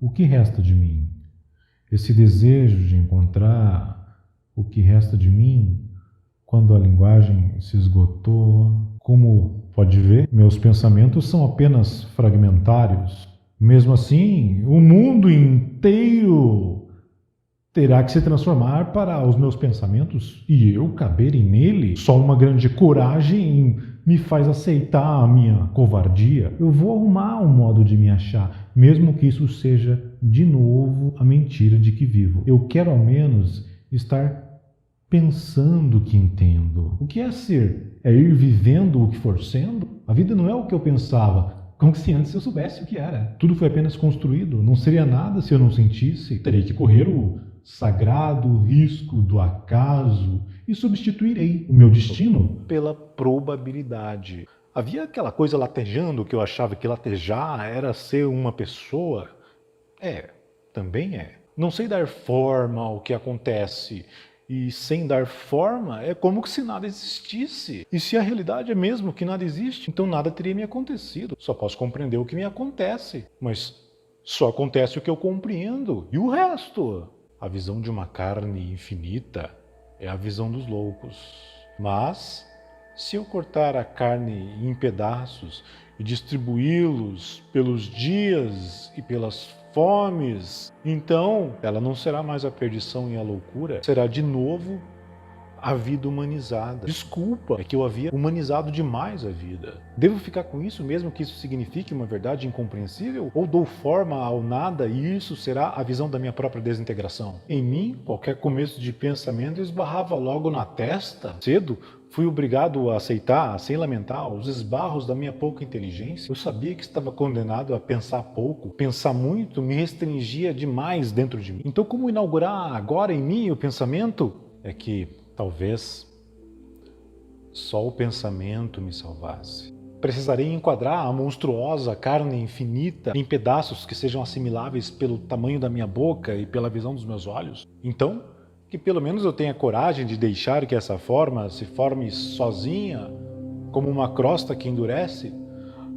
o que resta de mim? Esse desejo de encontrar o que resta de mim quando a linguagem se esgotou. Como pode ver, meus pensamentos são apenas fragmentários. Mesmo assim, o mundo inteiro terá que se transformar para os meus pensamentos e eu caberem nele. Só uma grande coragem me faz aceitar a minha covardia. Eu vou arrumar um modo de me achar, mesmo que isso seja de novo a mentira de que vivo. Eu quero ao menos estar pensando que entendo. O que é ser? É ir vivendo o que for sendo? A vida não é o que eu pensava, como se antes eu soubesse o que era. Tudo foi apenas construído. Não seria nada se eu não sentisse. Terei que correr o sagrado risco do acaso e substituirei o meu destino pela probabilidade. Havia aquela coisa latejando que eu achava que latejar era ser uma pessoa. Também é. Não sei dar forma ao que acontece. E sem dar forma, é como se nada existisse. E se a realidade é mesmo que nada existe, então nada teria me acontecido. Só posso compreender o que me acontece. Mas só acontece o que eu compreendo. E o resto? A visão de uma carne infinita é a visão dos loucos. Mas, se eu cortar a carne em pedaços e distribuí-los pelos dias e pelas fomes, então ela não será mais a perdição e a loucura, será de novo a vida humanizada. Desculpa, é que eu havia humanizado demais a vida. Devo ficar com isso mesmo que isso signifique uma verdade incompreensível? Ou dou forma ao nada e isso será a visão da minha própria desintegração? Em mim, qualquer começo de pensamento esbarrava logo na testa. Cedo, fui obrigado a aceitar, sem lamentar, os esbarros da minha pouca inteligência. Eu sabia que estava condenado a pensar pouco. Pensar muito me restringia demais dentro de mim. Então, como inaugurar agora em mim o pensamento? É que talvez só o pensamento me salvasse. Precisarei enquadrar a monstruosa carne infinita em pedaços que sejam assimiláveis pelo tamanho da minha boca e pela visão dos meus olhos. Então, que pelo menos eu tenha coragem de deixar que essa forma se forme sozinha, como uma crosta que endurece,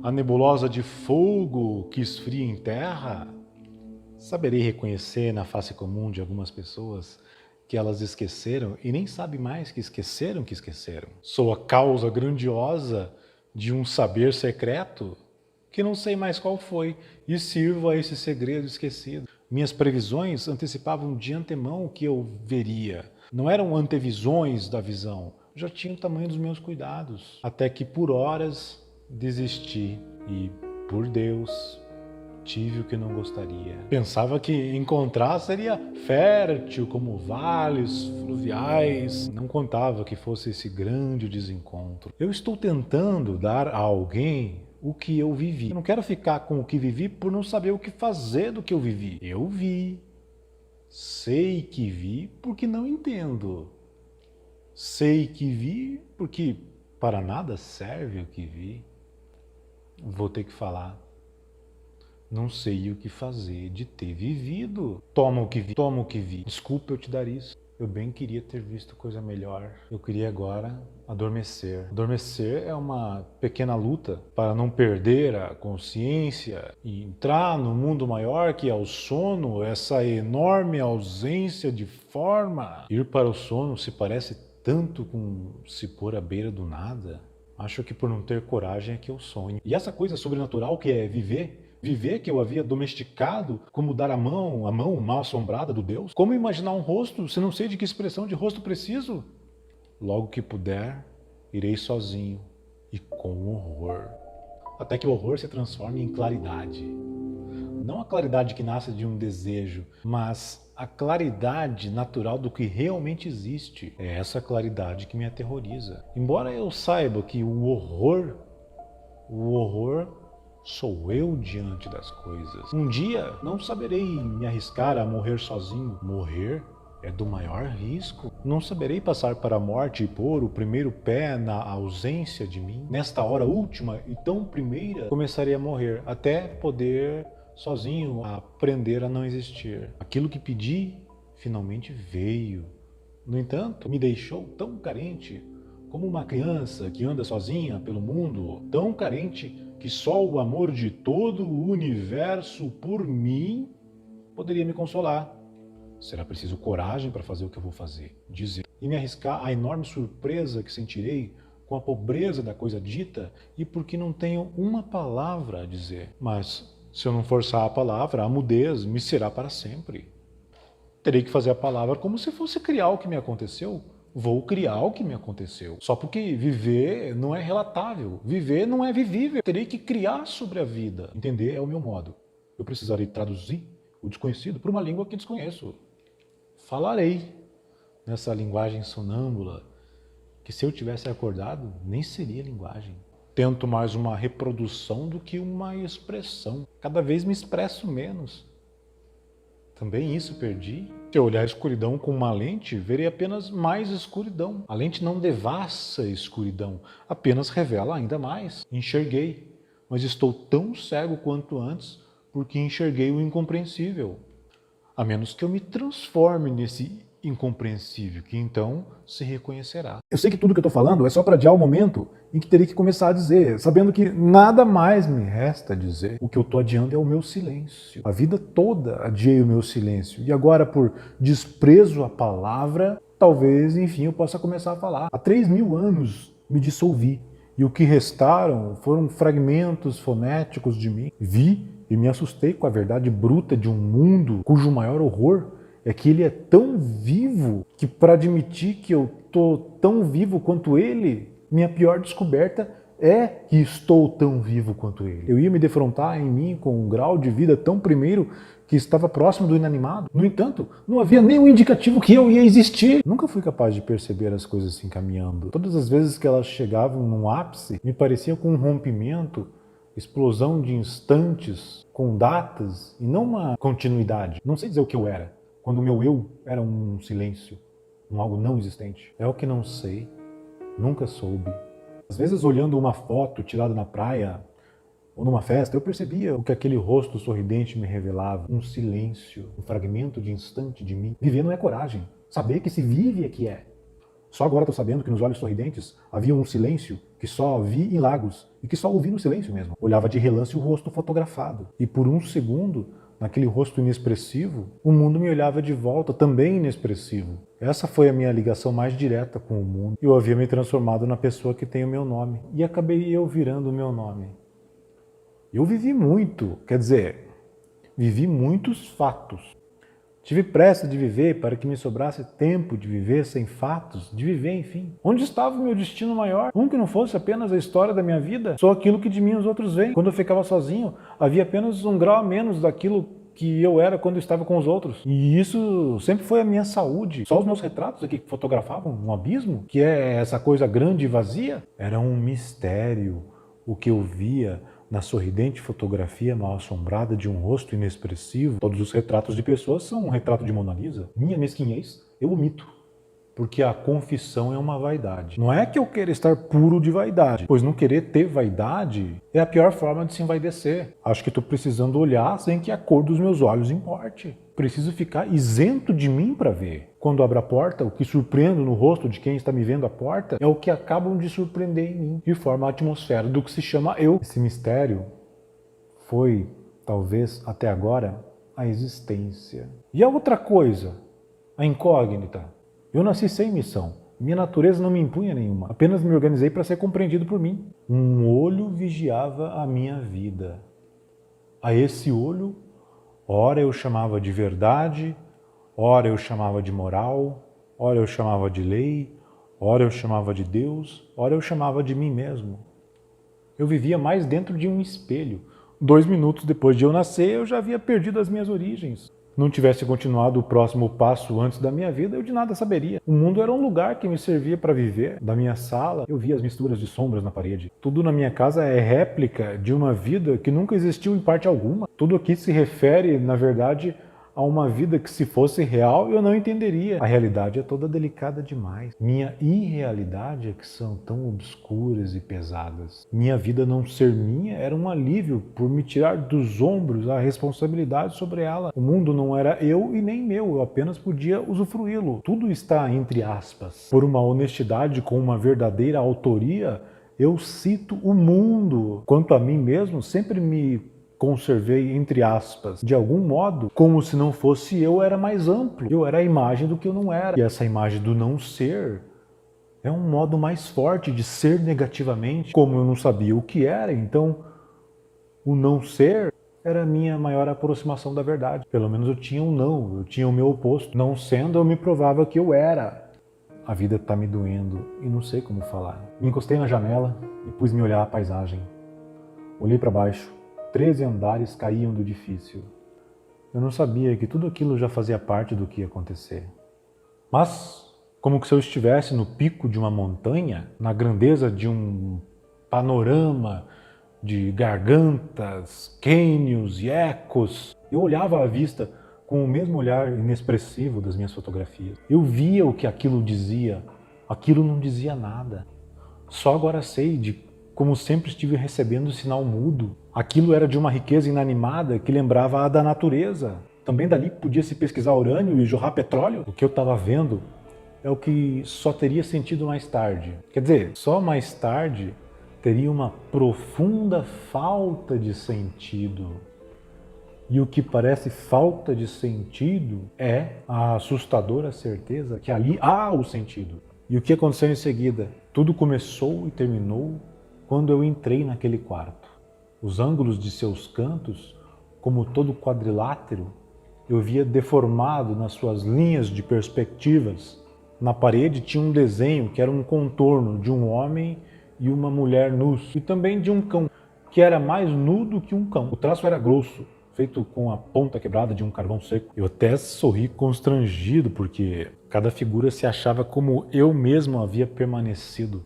a nebulosa de fogo que esfria em terra. Saberei reconhecer na face comum de algumas pessoas que elas esqueceram e nem sabem mais que esqueceram que esqueceram. Sou a causa grandiosa de um saber secreto que não sei mais qual foi e sirvo a esse segredo esquecido. Minhas previsões antecipavam de antemão o que eu veria. Não eram antevisões da visão, já tinha o tamanho dos meus cuidados. Até que por horas desisti e, por Deus, tive o que não gostaria. Pensava que encontrar seria fértil como vales fluviais. Não contava que fosse esse grande desencontro. Eu estou tentando dar a alguém o que eu vivi. Eu não quero ficar com o que vivi por não saber o que fazer do que eu vivi. Eu vi. Sei que vi porque não entendo. Sei que vi porque para nada serve o que vi. Vou ter que falar. Não sei o que fazer de ter vivido. Toma o que vi, toma o que vi. Desculpa eu te dar isso. Eu bem queria ter visto coisa melhor. Eu queria agora adormecer. Adormecer é uma pequena luta para não perder a consciência e entrar no mundo maior que é o sono, essa enorme ausência de forma. Ir para o sono se parece tanto com se pôr à beira do nada. Acho que por não ter coragem é que eu sonho. E essa coisa sobrenatural que é viver que eu havia domesticado, como dar a mão mal assombrada do Deus? Como imaginar um rosto se não sei de que expressão de rosto preciso? Logo que puder, irei sozinho e com horror. Até que o horror se transforme em claridade. Não a claridade que nasce de um desejo, mas a claridade natural do que realmente existe. É essa claridade que me aterroriza. Embora eu saiba que o horror sou eu diante das coisas. Um dia não saberei me arriscar a morrer sozinho. Morrer é do maior risco. Não saberei passar para a morte e pôr o primeiro pé na ausência de mim. Nesta hora última e tão primeira, começarei a morrer, até poder sozinho aprender a não existir. Aquilo que pedi finalmente veio. No entanto, me deixou tão carente, como uma criança que anda sozinha pelo mundo, tão carente que só o amor de todo o universo por mim poderia me consolar. Será preciso coragem para fazer o que eu vou fazer, dizer, e me arriscar a enorme surpresa que sentirei com a pobreza da coisa dita e porque não tenho uma palavra a dizer. Mas, se eu não forçar a palavra, a mudez me será para sempre. Terei que fazer a palavra como se fosse criar o que me aconteceu. Vou criar o que me aconteceu. Só porque viver não é relatável. Viver não é vivível. Terei que criar sobre a vida. Entender é o meu modo. Eu precisarei traduzir o desconhecido para uma língua que desconheço. Falarei nessa linguagem sonâmbula que, se eu tivesse acordado, nem seria linguagem. Tento mais uma reprodução do que uma expressão. Cada vez me expresso menos. Também isso perdi. Se eu olhar a escuridão com uma lente, verei apenas mais escuridão. A lente não devassa a escuridão, apenas revela ainda mais. Enxerguei, mas estou tão cego quanto antes porque enxerguei o incompreensível. A menos que eu me transforme nesse incompreensível, que então se reconhecerá. Eu sei que tudo que eu estou falando é só para adiar o momento em que terei que começar a dizer, sabendo que nada mais me resta dizer. O que eu estou adiando é o meu silêncio. A vida toda adiei o meu silêncio. E agora, por desprezo à palavra, talvez, enfim, eu possa começar a falar. Há 3.000 anos me dissolvi. E o que restaram foram fragmentos fonéticos de mim. Vi e me assustei com a verdade bruta de um mundo cujo maior horror é que ele é tão vivo que, para admitir que eu estou tão vivo quanto ele, minha pior descoberta é que estou tão vivo quanto ele. Eu ia me defrontar em mim com um grau de vida tão primeiro que estava próximo do inanimado. No entanto, não havia nenhum indicativo que eu ia existir. Nunca fui capaz de perceber as coisas se encaminhando. Todas as vezes que elas chegavam num ápice, me parecia com um rompimento, explosão de instantes, com datas e não uma continuidade. Não sei dizer o que eu era, quando o meu eu era um silêncio, um algo não existente. É o que não sei, nunca soube. Às vezes, olhando uma foto tirada na praia ou numa festa, eu percebia o que aquele rosto sorridente me revelava. Um silêncio, um fragmento de instante de mim. Viver não é coragem. Saber que se vive é que é. Só agora estou sabendo que nos olhos sorridentes havia um silêncio que só vi em Lagos e que só ouvi no silêncio mesmo. Olhava de relance o rosto fotografado e por um segundo, naquele rosto inexpressivo, o mundo me olhava de volta, também inexpressivo. Essa foi a minha ligação mais direta com o mundo. Eu havia me transformado na pessoa que tem o meu nome. E acabei eu virando o meu nome. Eu vivi muito, quer dizer, vivi muitos fatos. Tive pressa de viver para que me sobrasse tempo de viver sem fatos, de viver, enfim. Onde estava o meu destino maior? Um que não fosse apenas a história da minha vida, só aquilo que de mim os outros veem. Quando eu ficava sozinho, havia apenas um grau a menos daquilo que eu era quando eu estava com os outros. E isso sempre foi a minha saúde. Só os meus retratos aqui que fotografavam um abismo, que é essa coisa grande e vazia, era um mistério o que eu via na sorridente fotografia mal assombrada de um rosto inexpressivo. Todos os retratos de pessoas são um retrato de Mona Lisa. Minha mesquinhez eu omito, porque a confissão é uma vaidade. Não é que eu queira estar puro de vaidade, pois não querer ter vaidade é a pior forma de se envaidecer. Acho que estou precisando olhar sem que a cor dos meus olhos importe. Preciso ficar isento de mim para ver. Quando abro a porta, o que surpreendo no rosto de quem está me vendo à porta é o que acabam de surpreender em mim, de forma a atmosfera do que se chama eu. Esse mistério foi, talvez até agora, a existência. E a outra coisa, a incógnita. Eu nasci sem missão. Minha natureza não me impunha nenhuma. Apenas me organizei para ser compreendido por mim. Um olho vigiava a minha vida. A esse olho, ora eu chamava de verdade, ora eu chamava de moral, ora eu chamava de lei, ora eu chamava de Deus, ora eu chamava de mim mesmo. Eu vivia mais dentro de um espelho. 2 minutos depois de eu nascer, eu já havia perdido as minhas origens. Não tivesse continuado o próximo passo antes da minha vida, eu de nada saberia. O mundo era um lugar que me servia para viver. Da minha sala, eu via as misturas de sombras na parede. Tudo na minha casa é réplica de uma vida que nunca existiu em parte alguma. Tudo aqui se refere, na verdade, a uma vida que, se fosse real, eu não entenderia. A realidade é toda delicada demais. Minha irrealidade é que são tão obscuras e pesadas. Minha vida não ser minha era um alívio por me tirar dos ombros a responsabilidade sobre ela. O mundo não era eu e nem meu, eu apenas podia usufruí-lo. Tudo está entre aspas. Por uma honestidade com uma verdadeira autoria, eu cito o mundo. Quanto a mim mesmo, sempre me conservei, entre aspas, de algum modo, como se não fosse eu, era mais amplo. Eu era a imagem do que eu não era. E essa imagem do não ser é um modo mais forte de ser negativamente, como eu não sabia o que era, então o não ser era a minha maior aproximação da verdade. Pelo menos eu tinha um não, eu tinha o meu oposto. Não sendo, eu me provava que eu era. A vida tá me doendo e não sei como falar. Me encostei na janela e pus-me a olhar a paisagem. Olhei para baixo. 13 andares caíam do edifício. Eu não sabia que tudo aquilo já fazia parte do que ia acontecer. Mas, como se eu estivesse no pico de uma montanha, na grandeza de um panorama de gargantas, cânions e ecos, eu olhava à vista com o mesmo olhar inexpressivo das minhas fotografias. Eu via o que aquilo dizia, aquilo não dizia nada. Só agora sei de como sempre estive recebendo sinal mudo. Aquilo era de uma riqueza inanimada que lembrava a da natureza. Também dali podia se pesquisar urânio e jorrar petróleo. O que eu estava vendo é o que só teria sentido mais tarde. Quer dizer, só mais tarde teria uma profunda falta de sentido. E o que parece falta de sentido é a assustadora certeza que ali há o sentido. E o que aconteceu em seguida? Tudo começou e terminou quando eu entrei naquele quarto. Os ângulos de seus cantos, como todo quadrilátero, eu via deformado nas suas linhas de perspectivas. Na parede tinha um desenho que era um contorno de um homem e uma mulher nus, e também de um cão, que era mais nu do que um cão. O traço era grosso, feito com a ponta quebrada de um carvão seco. Eu até sorri constrangido, porque cada figura se achava como eu mesmo havia permanecido,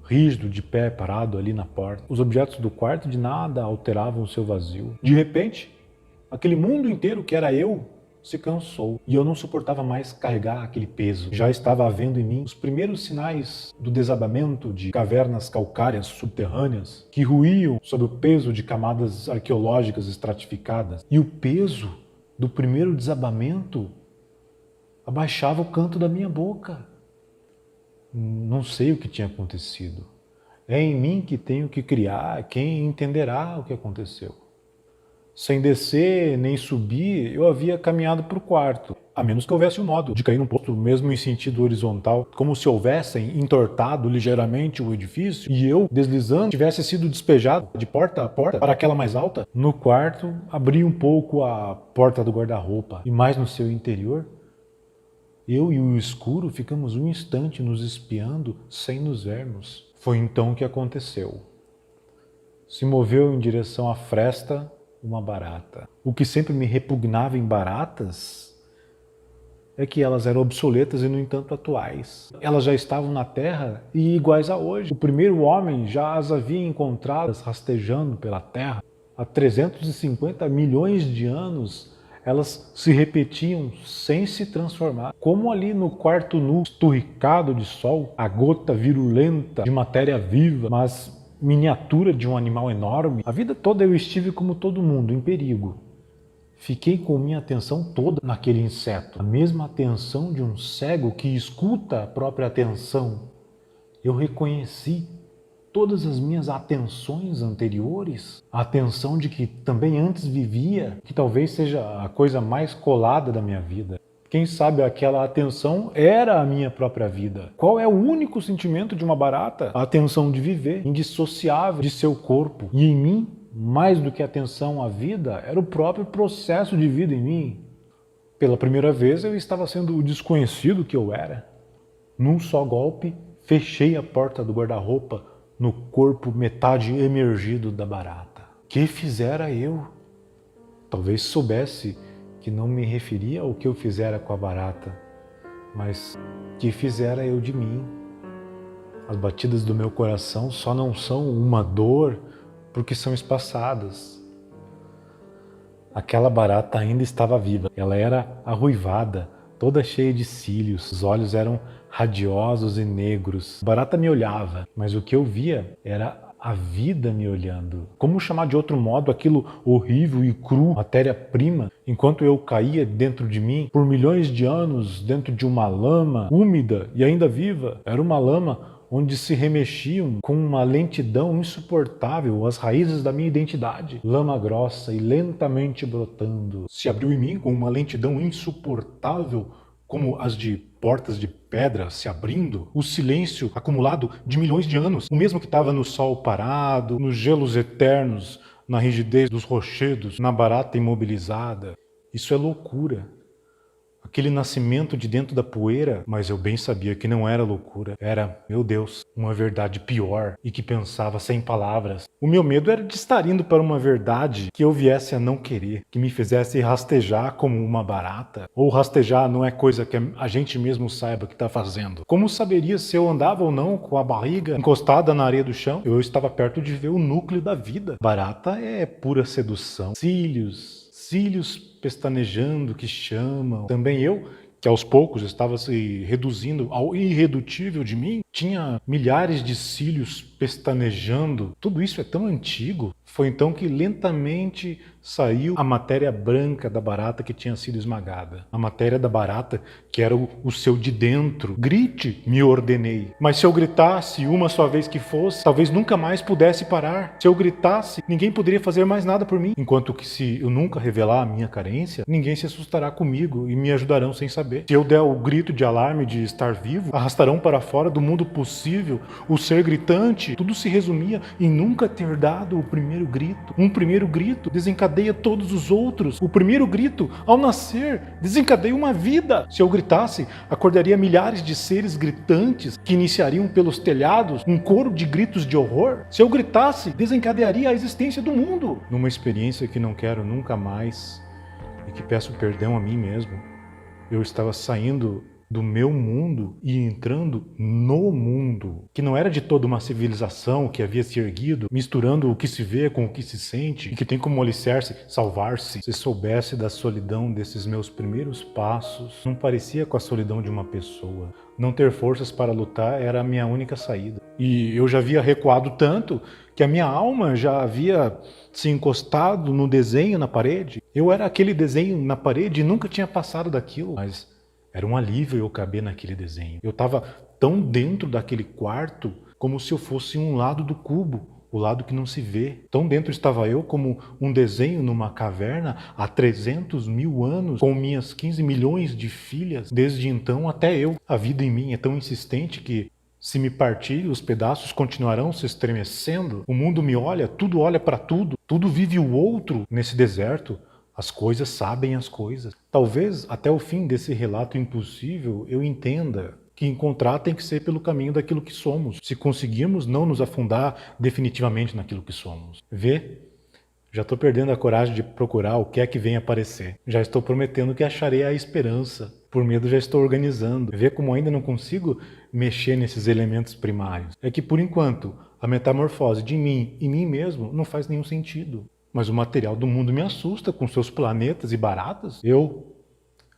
rígido, de pé, parado ali na porta. Os objetos do quarto de nada alteravam o seu vazio. De repente, aquele mundo inteiro que era eu se cansou e eu não suportava mais carregar aquele peso. Já estava havendo em mim os primeiros sinais do desabamento de cavernas calcárias subterrâneas que ruíam sob o peso de camadas arqueológicas estratificadas. E o peso do primeiro desabamento abaixava o canto da minha boca. Não sei o que tinha acontecido. É em mim que tenho que criar quem entenderá o que aconteceu. Sem descer nem subir, eu havia caminhado para o quarto, a menos que houvesse um modo de cair num posto mesmo em sentido horizontal, como se houvessem entortado ligeiramente o edifício e eu, deslizando, tivesse sido despejado de porta a porta para aquela mais alta. No quarto, abri um pouco a porta do guarda-roupa e mais no seu interior, eu e o escuro ficamos um instante nos espiando sem nos vermos. Foi então que aconteceu. Se moveu em direção à fresta uma barata. O que sempre me repugnava em baratas é que elas eram obsoletas e, no entanto, atuais. Elas já estavam na Terra e iguais a hoje. O primeiro homem já as havia encontradas rastejando pela Terra. Há 350 milhões de anos, elas se repetiam sem se transformar. Como ali no quarto nu, esturricado de sol, a gota virulenta de matéria viva, mas miniatura de um animal enorme. A vida toda eu estive como todo mundo, em perigo. Fiquei com minha atenção toda naquele inseto. A mesma atenção de um cego que escuta a própria atenção. Eu reconheci todas as minhas atenções anteriores. A atenção de que também antes vivia, que talvez seja a coisa mais colada da minha vida. Quem sabe aquela atenção era a minha própria vida. Qual é o único sentimento de uma barata? A atenção de viver, indissociável de seu corpo. E em mim, mais do que a atenção à vida, era o próprio processo de vida em mim. Pela primeira vez eu estava sendo o desconhecido que eu era. Num só golpe, fechei a porta do guarda-roupa no corpo metade emergido da barata. Que fizera eu? Talvez soubesse que não me referia ao que eu fizera com a barata, mas que fizera eu de mim. As batidas do meu coração só não são uma dor porque são espaçadas. Aquela barata ainda estava viva. Ela era arruivada, toda cheia de cílios. Os olhos eram radiosos e negros. A barata me olhava, mas o que eu via era a vida me olhando. Como chamar de outro modo aquilo horrível e cru, matéria-prima, enquanto eu caía dentro de mim por milhões de anos dentro de uma lama úmida e ainda viva? Era uma lama onde se remexiam com uma lentidão insuportável as raízes da minha identidade. Lama grossa e lentamente brotando se abriu em mim com uma lentidão insuportável, como as de portas de pedra se abrindo, o silêncio acumulado de milhões de anos, o mesmo que estava no sol parado, nos gelos eternos, na rigidez dos rochedos, na barata imobilizada. Isso é loucura. Aquele nascimento de dentro da poeira, mas eu bem sabia que não era loucura. Era, meu Deus, uma verdade pior e que pensava sem palavras. O meu medo era de estar indo para uma verdade que eu viesse a não querer, que me fizesse rastejar como uma barata. Ou rastejar não é coisa que a gente mesmo saiba que está fazendo. Como saberia se eu andava ou não com a barriga encostada na areia do chão? Eu estava perto de ver o núcleo da vida. Barata é pura sedução. Cílios pestanejando que chamam. Também eu, que aos poucos estava se reduzindo ao irredutível de mim, tinha milhares de cílios pestanejando. Tudo isso é tão antigo. Foi então que lentamente saiu a matéria branca da barata que tinha sido esmagada. A matéria da barata que era o seu de dentro. Grite, me ordenei. Mas se eu gritasse uma só vez que fosse, talvez nunca mais pudesse parar. Se eu gritasse, ninguém poderia fazer mais nada por mim. Enquanto que se eu nunca revelar a minha carência, ninguém se assustará comigo e me ajudarão sem saber. Se eu der o grito de alarme de estar vivo, arrastarão para fora do mundo possível o ser gritante. Tudo se resumia em nunca ter dado o primeiro grito. Um primeiro grito desencadeia todos os outros. O primeiro grito, ao nascer, desencadeia uma vida. Se eu gritasse, acordaria milhares de seres gritantes que iniciariam pelos telhados um coro de gritos de horror. Se eu gritasse, desencadearia a existência do mundo. Numa experiência que não quero nunca mais e que peço perdão a mim mesmo, eu estava saindo do meu mundo e entrando no mundo, que não era de toda uma civilização que havia se erguido, misturando o que se vê com o que se sente, e que tem como alicerce salvar-se. Se soubesse da solidão desses meus primeiros passos, não parecia com a solidão de uma pessoa. Não ter forças para lutar era a minha única saída. E eu já havia recuado tanto que a minha alma já havia se encostado no desenho na parede. Eu era aquele desenho na parede e nunca tinha passado daquilo, mas era um alívio eu caber naquele desenho. Eu estava tão dentro daquele quarto como se eu fosse um lado do cubo, o lado que não se vê. Tão dentro estava eu como um desenho numa caverna há 300 mil anos, com minhas 15 milhões de filhas. Desde então até eu. A vida em mim é tão insistente que, se me partir, os pedaços continuarão se estremecendo. O mundo me olha para tudo. Tudo vive o outro nesse deserto. As coisas sabem as coisas. Talvez até o fim desse relato impossível eu entenda que encontrar tem que ser pelo caminho daquilo que somos, se conseguirmos não nos afundar definitivamente naquilo que somos. Vê? Já estou perdendo a coragem de procurar o que é que vem aparecer. Já estou prometendo que acharei a esperança. Por medo já estou organizando. Vê como ainda não consigo mexer nesses elementos primários. É que por enquanto a metamorfose de mim e mim mesmo não faz nenhum sentido. Mas o material do mundo me assusta com seus planetas e baratas. Eu,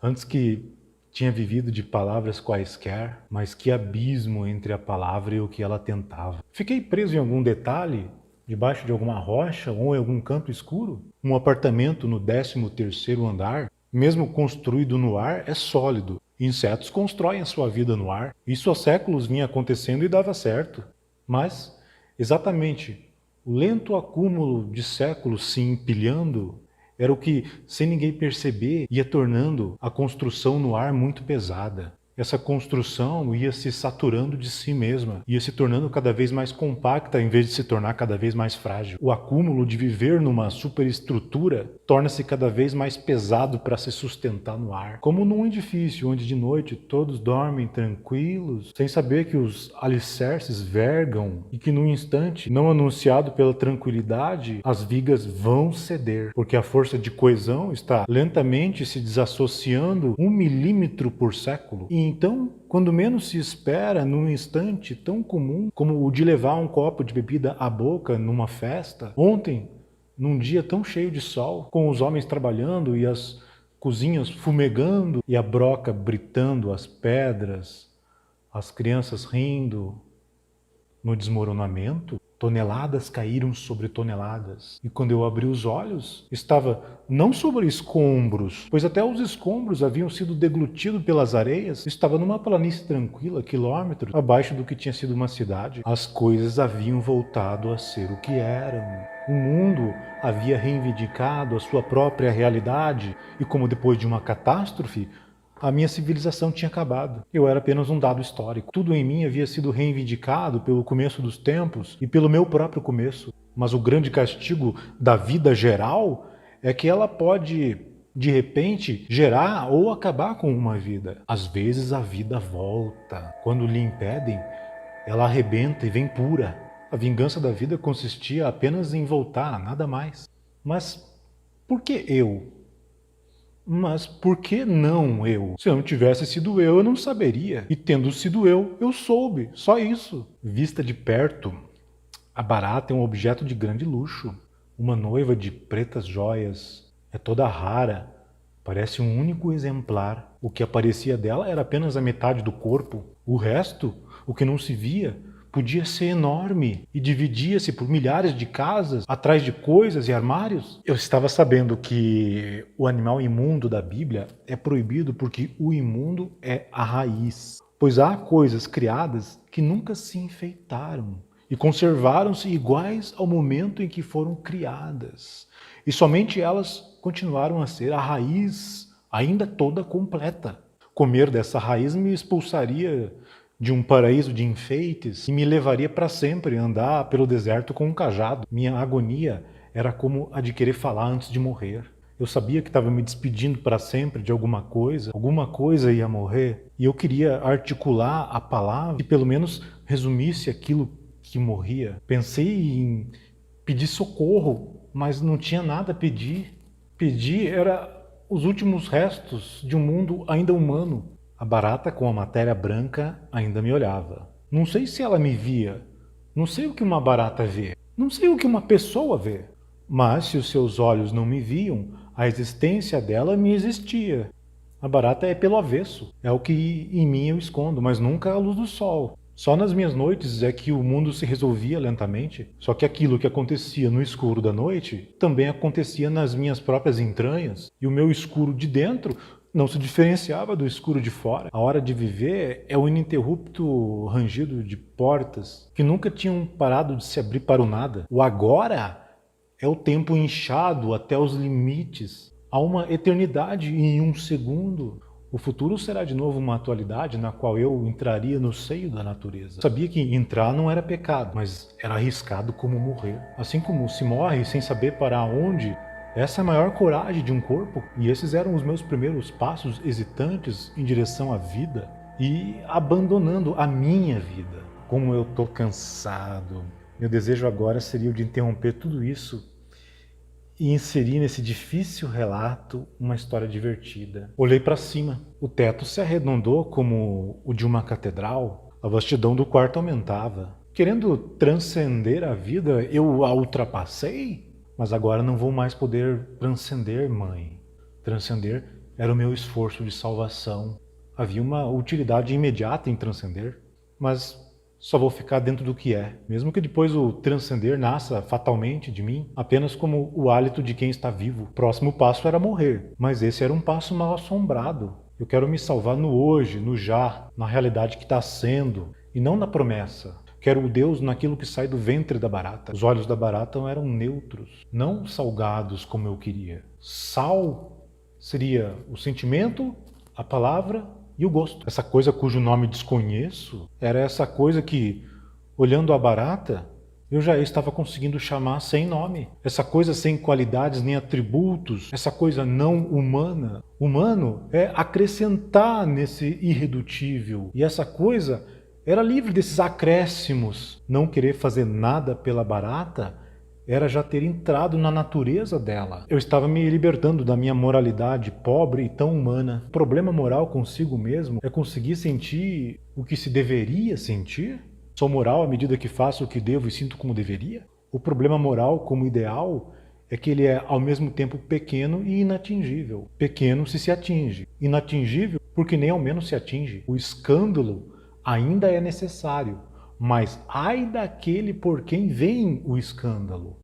antes que tinha vivido de palavras quaisquer, mas que abismo entre a palavra e o que ela tentava. Fiquei preso em algum detalhe, debaixo de alguma rocha ou em algum canto escuro? Um apartamento no 13º andar, mesmo construído no ar, é sólido. Insetos constroem a sua vida no ar. Isso há séculos vinha acontecendo e dava certo. Mas, exatamente, o lento acúmulo de séculos se empilhando era o que, sem ninguém perceber, ia tornando a construção no ar muito pesada. Essa construção ia se saturando de si mesma, ia se tornando cada vez mais compacta em vez de se tornar cada vez mais frágil. O acúmulo de viver numa superestrutura torna-se cada vez mais pesado para se sustentar no ar. Como num edifício onde de noite todos dormem tranquilos, sem saber que os alicerces vergam e que num instante, não anunciado pela tranquilidade, as vigas vão ceder, porque a força de coesão está lentamente se desassociando 1 milímetro por século. E então, quando menos se espera, num instante tão comum como o de levar um copo de bebida à boca numa festa, ontem, num dia tão cheio de sol, com os homens trabalhando e as cozinhas fumegando e a broca britando as pedras, as crianças rindo, no desmoronamento, toneladas caíram sobre toneladas. E quando eu abri os olhos, estava não sobre escombros, pois até os escombros haviam sido deglutidos pelas areias. Estava numa planície tranquila, quilômetros abaixo do que tinha sido uma cidade. As coisas haviam voltado a ser o que eram. O mundo havia reivindicado a sua própria realidade e, como depois de uma catástrofe, a minha civilização tinha acabado. Eu era apenas um dado histórico. Tudo em mim havia sido reivindicado pelo começo dos tempos e pelo meu próprio começo. Mas o grande castigo da vida geral é que ela pode, de repente, gerar ou acabar com uma vida. Às vezes a vida volta. Quando lhe impedem, ela arrebenta e vem pura. A vingança da vida consistia apenas em voltar, nada mais. Mas por que eu? Mas por que não eu? Se eu não tivesse sido eu não saberia. E tendo sido eu soube. Só isso. Vista de perto, a barata é um objeto de grande luxo. Uma noiva de pretas joias. É toda rara. Parece um único exemplar. O que aparecia dela era apenas a metade do corpo. O resto, o que não se via, podia ser enorme e dividia-se por milhares de casas, atrás de coisas e armários. Eu estava sabendo que o animal imundo da Bíblia é proibido porque o imundo é a raiz. Pois há coisas criadas que nunca se enfeitaram e conservaram-se iguais ao momento em que foram criadas. E somente elas continuaram a ser a raiz ainda toda completa. Comer dessa raiz me expulsaria de um paraíso de enfeites e me levaria para sempre a andar pelo deserto com um cajado. Minha agonia era como a de querer falar antes de morrer. Eu sabia que estava me despedindo para sempre de alguma coisa ia morrer, e eu queria articular a palavra que pelo menos resumisse aquilo que morria. Pensei em pedir socorro, mas não tinha nada a pedir. Pedir era os últimos restos de um mundo ainda humano. A barata com a matéria branca ainda me olhava. Não sei se ela me via. Não sei o que uma barata vê. Não sei o que uma pessoa vê. Mas se os seus olhos não me viam, a existência dela me existia. A barata é pelo avesso. É o que em mim eu escondo, mas nunca a luz do sol. Só nas minhas noites é que o mundo se resolvia lentamente. Só que aquilo que acontecia no escuro da noite também acontecia nas minhas próprias entranhas. E o meu escuro de dentro não se diferenciava do escuro de fora. A hora de viver é o ininterrupto rangido de portas que nunca tinham parado de se abrir para o nada. O agora é o tempo inchado até os limites. Há uma eternidade em um segundo. O futuro será de novo uma atualidade na qual eu entraria no seio da natureza. Sabia que entrar não era pecado, mas era arriscado como morrer. Assim como se morre sem saber para onde, essa é a maior coragem de um corpo, e esses eram os meus primeiros passos hesitantes em direção à vida e abandonando a minha vida. Como eu estou cansado. Meu desejo agora seria o de interromper tudo isso e inserir nesse difícil relato uma história divertida. Olhei para cima. O teto se arredondou como o de uma catedral. A vastidão do quarto aumentava. Querendo transcender a vida, eu a ultrapassei? Mas agora não vou mais poder transcender, mãe. Transcender era o meu esforço de salvação. Havia uma utilidade imediata em transcender, mas só vou ficar dentro do que é, mesmo que depois o transcender nasça fatalmente de mim, apenas como o hálito de quem está vivo. O próximo passo era morrer, mas esse era um passo mal assombrado. Eu quero me salvar no hoje, no já, na realidade que está sendo, e não na promessa. Quero o Deus naquilo que sai do ventre da barata. Os olhos da barata eram neutros, não salgados como eu queria. Sal seria o sentimento, a palavra e o gosto. Essa coisa cujo nome desconheço era essa coisa que, olhando a barata, eu já estava conseguindo chamar sem nome. Essa coisa sem qualidades nem atributos, essa coisa não humana. Humano é acrescentar nesse irredutível. E essa coisa era livre desses acréscimos. Não querer fazer nada pela barata era já ter entrado na natureza dela. Eu estava me libertando da minha moralidade pobre e tão humana. O problema moral consigo mesmo é conseguir sentir o que se deveria sentir? Sou moral à medida que faço o que devo e sinto como deveria? O problema moral como ideal é que ele é ao mesmo tempo pequeno e inatingível. Pequeno se atinge, inatingível porque nem ao menos se atinge. O escândalo ainda é necessário, mas ai daquele por quem vem o escândalo.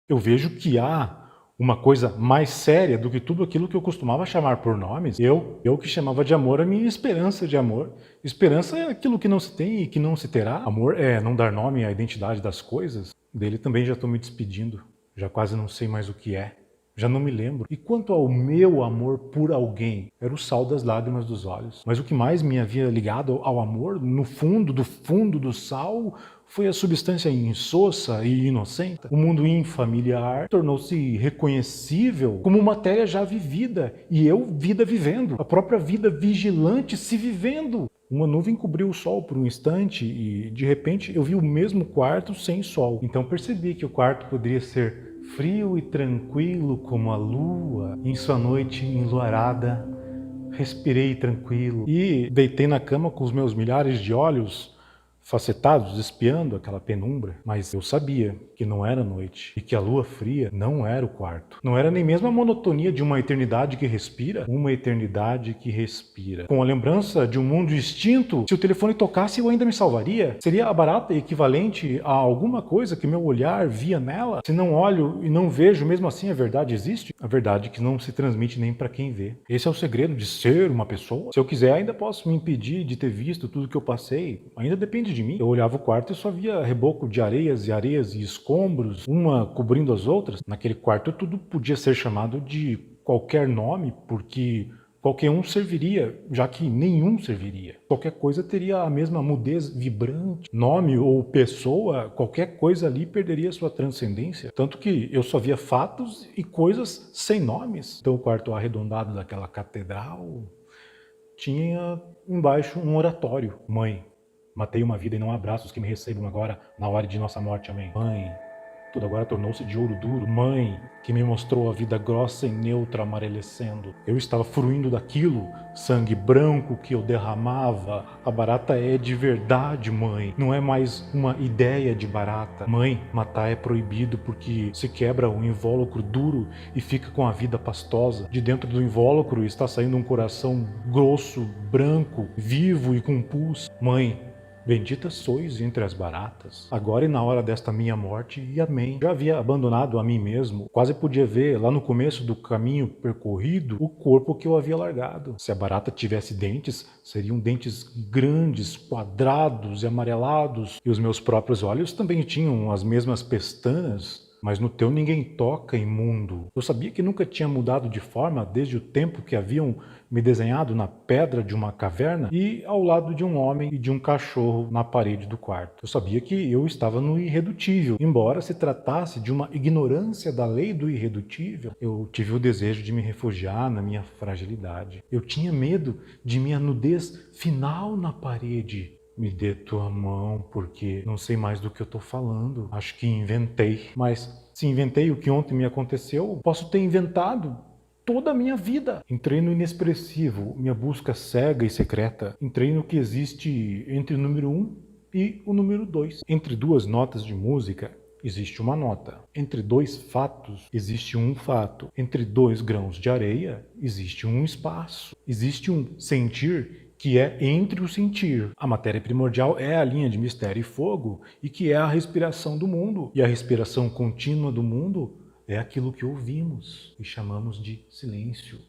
Eu vejo que há uma coisa mais séria do que tudo aquilo que eu costumava chamar por nomes. Eu que chamava de amor a minha esperança de amor. Esperança é aquilo que não se tem e que não se terá. Amor é não dar nome à identidade das coisas. Dele também já estou me despedindo. Já quase não sei mais o que é. Já não me lembro. E quanto ao meu amor por alguém, era o sal das lágrimas dos olhos. Mas o que mais me havia ligado ao amor, no fundo do sal, foi a substância insossa e inocente. O mundo infamiliar tornou-se reconhecível como matéria já vivida, e eu, vida vivendo, a própria vida vigilante se vivendo. Uma nuvem cobriu o sol por um instante e, de repente, eu vi o mesmo quarto sem sol. Então percebi que o quarto poderia ser frio e tranquilo como a lua. Em sua noite enluarada, respirei tranquilo e deitei na cama com os meus milhares de olhos facetados, espiando aquela penumbra. Mas eu sabia que não era noite e que a lua fria não era o quarto. Não era nem mesmo a monotonia de uma eternidade que respira, uma eternidade que respira. Com a lembrança de um mundo extinto, se o telefone tocasse eu ainda me salvaria? Seria a barata equivalente a alguma coisa que meu olhar via nela? Se não olho e não vejo, mesmo assim a verdade existe? A verdade que não se transmite nem para quem vê. Esse é o segredo de ser uma pessoa. Se eu quiser, ainda posso me impedir de ter visto tudo que eu passei. Ainda depende de mim. Eu olhava o quarto e só via reboco de areias e escombros, uma cobrindo as outras. Naquele quarto tudo podia ser chamado de qualquer nome, porque qualquer um serviria, já que nenhum serviria. Qualquer coisa teria a mesma mudez vibrante. Nome ou pessoa, qualquer coisa ali perderia sua transcendência. Tanto que eu só via fatos e coisas sem nomes. Então o quarto arredondado daquela catedral tinha embaixo um oratório. Mãe, matei uma vida e não abraço os que me recebam agora na hora de nossa morte. Amém. Mãe, tudo agora tornou-se de ouro duro. Mãe, que me mostrou a vida grossa e neutra amarelecendo. Eu estava fruindo daquilo, sangue branco que eu derramava. A barata é de verdade, mãe. Não é mais uma ideia de barata. Mãe, matar é proibido porque se quebra um invólucro duro e fica com a vida pastosa. De dentro do invólucro está saindo um coração grosso, branco, vivo e com pulso. Mãe, bendita sois entre as baratas, agora e na hora desta minha morte, e amém. Já havia abandonado a mim mesmo, quase podia ver, lá no começo do caminho percorrido, o corpo que eu havia largado. Se a barata tivesse dentes, seriam dentes grandes, quadrados e amarelados, e os meus próprios olhos também tinham as mesmas pestanas. Mas no teu ninguém toca, imundo. Eu sabia que nunca tinha mudado de forma desde o tempo que haviam me desenhado na pedra de uma caverna e ao lado de um homem e de um cachorro na parede do quarto. Eu sabia que eu estava no irredutível. Embora se tratasse de uma ignorância da lei do irredutível, eu tive o desejo de me refugiar na minha fragilidade. Eu tinha medo de minha nudez final na parede. Me dê tua mão, porque não sei mais do que eu estou falando. Acho que inventei. Mas se inventei o que ontem me aconteceu, posso ter inventado toda a minha vida. Entrei no inexpressivo, minha busca cega e secreta. Entrei no que existe entre o número 1 e o número 2. Entre duas notas de música, existe uma nota. Entre dois fatos, existe um fato. Entre dois grãos de areia, existe um espaço. Existe um sentir que é entre o sentir. A matéria primordial é a linha de mistério e fogo, e que é a respiração do mundo. E a respiração contínua do mundo é aquilo que ouvimos e chamamos de silêncio.